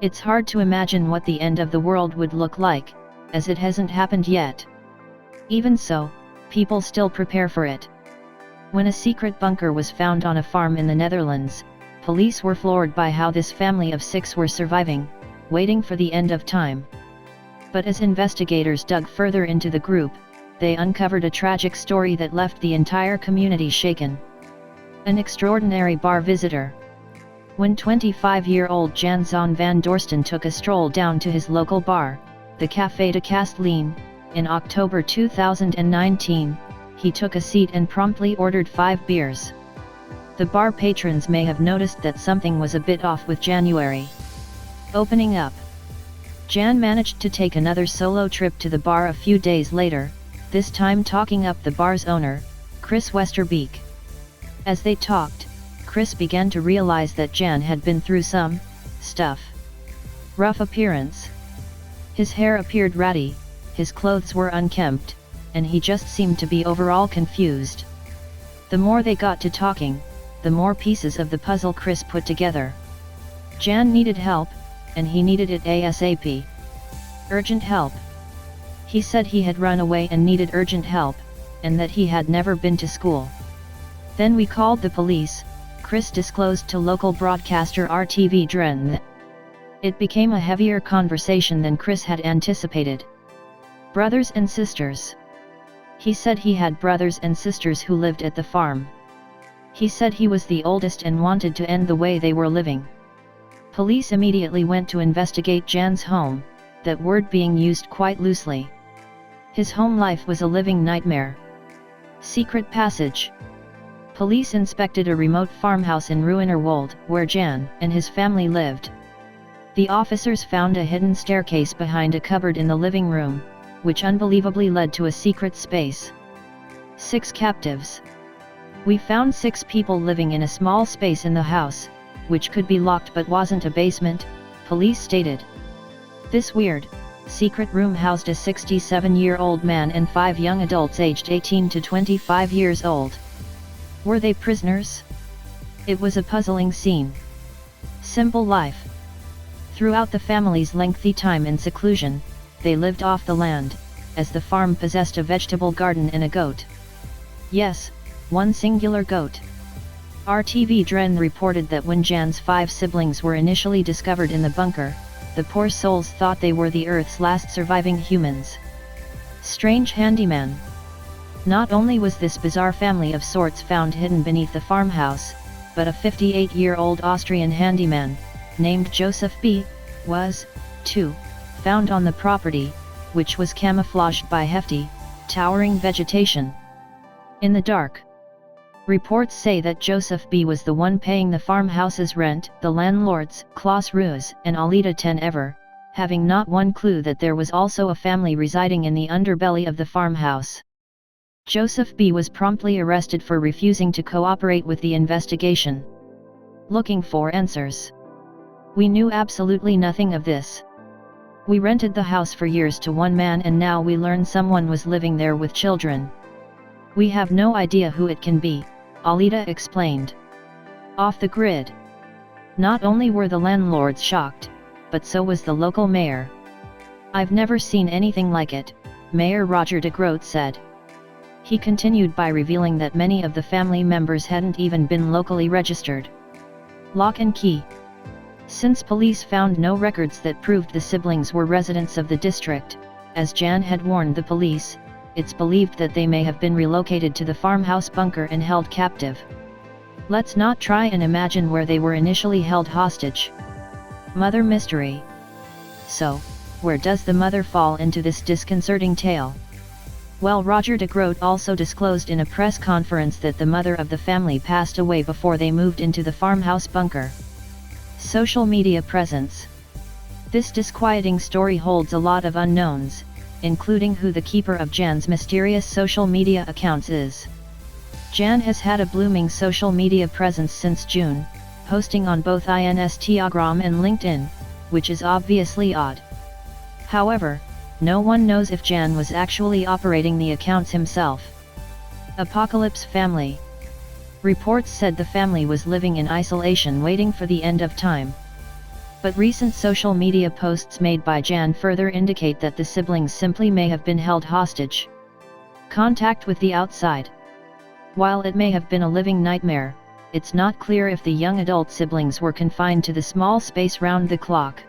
It's hard to imagine what the end of the world would look like, as it hasn't happened yet. Even so, people still prepare for it. When a secret bunker was found on a farm in the Netherlands, police were floored by how this family of 6 were surviving, waiting for the end of time. But as investigators dug further into the group, they uncovered a tragic story that left the entire community shaken. An extraordinary bar visitor. When 25-year-old Jan Zon van Dorsten took a stroll down to his local bar, the Café de Castelline, in October 2019, he took a seat and promptly ordered 5 beers. The bar patrons may have noticed that something was a bit off with January. Opening up. Jan managed to take another solo trip to the bar a few days later, this time talking up the bar's owner, Chris Westerbeek. As they talked, Chris began to realize that Jan had been through some stuff. Rough appearance. His hair appeared ratty, his clothes were unkempt, and he just seemed to be overall confused. The more they got to talking, the more pieces of the puzzle Chris put together. Jan needed help, and he needed it ASAP. Urgent help. He said he had run away and needed urgent help, and that he had never been to school. Then we called the police, Chris disclosed to local broadcaster RTV Drenthe. It became a heavier conversation than Chris had anticipated. Brothers and sisters. He said he had brothers and sisters who lived at the farm. He said he was the oldest and wanted to end the way they were living. Police immediately went to investigate Jan's home, that word being used quite loosely. His home life was a living nightmare. Secret passage. Police inspected a remote farmhouse in Ruinerwold, where Jan and his family lived. The officers found a hidden staircase behind a cupboard in the living room, which unbelievably led to a secret space. 6 captives. We found 6 people living in a small space in the house, which could be locked but wasn't a basement, police stated. This weird, secret room housed a 67-year-old man and 5 young adults aged 18 to 25 years old. Were they prisoners? It was a puzzling scene. Simple life. Throughout the family's lengthy time in seclusion, they lived off the land, as the farm possessed a vegetable garden and a goat. Yes, one singular goat. RTV Drenthe reported that when Jan's 5 siblings were initially discovered in the bunker, the poor souls thought they were the Earth's last surviving humans. Strange handyman. Not only was this bizarre family of sorts found hidden beneath the farmhouse, but a 58-year-old Austrian handyman, named Joseph B., was, too, found on the property, which was camouflaged by hefty, towering vegetation. In the dark. Reports say that Joseph B. was the one paying the farmhouse's rent, the landlords, Klaus Roos and Alida ten Ever, having not one clue that there was also a family residing in the underbelly of the farmhouse. Joseph B. was promptly arrested for refusing to cooperate with the investigation. Looking for answers. We knew absolutely nothing of this. We rented the house for years to one man and now we learn someone was living there with children. We have no idea who it can be, Alida explained. Off the grid. Not only were the landlords shocked, but so was the local mayor. I've never seen anything like it, Mayor Roger de Groot said. He continued by revealing that many of the family members hadn't even been locally registered. Lock and key. Since police found no records that proved the siblings were residents of the district, as Jan had warned the police, it's believed that they may have been relocated to the farmhouse bunker and held captive. Let's not try and imagine where they were initially held hostage. Mother mystery. So, where does the mother fall into this disconcerting tale? Well, Roger de Groot also disclosed in a press conference that the mother of the family passed away before they moved into the farmhouse bunker. Social media presence. This disquieting story holds a lot of unknowns, including who the keeper of Jan's mysterious social media accounts is. Jan has had a blooming social media presence since June, posting on both Instagram and LinkedIn, which is obviously odd. However, no one knows if Jan was actually operating the accounts himself. Apocalypse family. Reports said the family was living in isolation waiting for the end of time. But recent social media posts made by Jan further indicate that the siblings simply may have been held hostage. Contact with the outside. While it may have been a living nightmare, it's not clear if the young adult siblings were confined to the small space round the clock.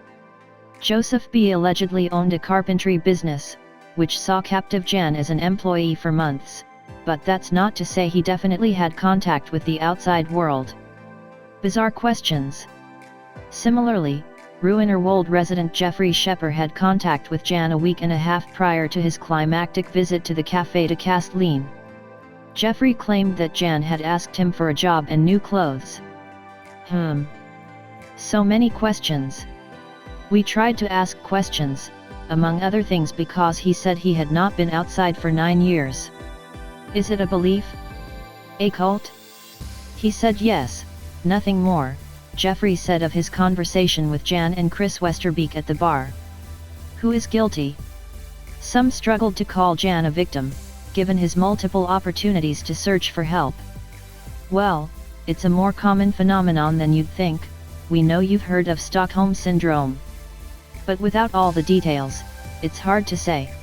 Joseph B. allegedly owned a carpentry business, which saw captive Jan as an employee for months, but that's not to say he definitely had contact with the outside world. Bizarre questions. Similarly, Ruinerwold resident Jeffrey Shepper had contact with Jan a week and a half prior to his climactic visit to the Café de Castelline. Jeffrey claimed that Jan had asked him for a job and new clothes. So many questions. We tried to ask questions, among other things because he said he had not been outside for 9 years. Is it a belief? A cult? He said yes, nothing more, Jeffrey said of his conversation with Jan and Chris Westerbeek at the bar. Who is guilty? Some struggled to call Jan a victim, given his multiple opportunities to search for help. Well, it's a more common phenomenon than you'd think. We know you've heard of Stockholm Syndrome. But without all the details, it's hard to say.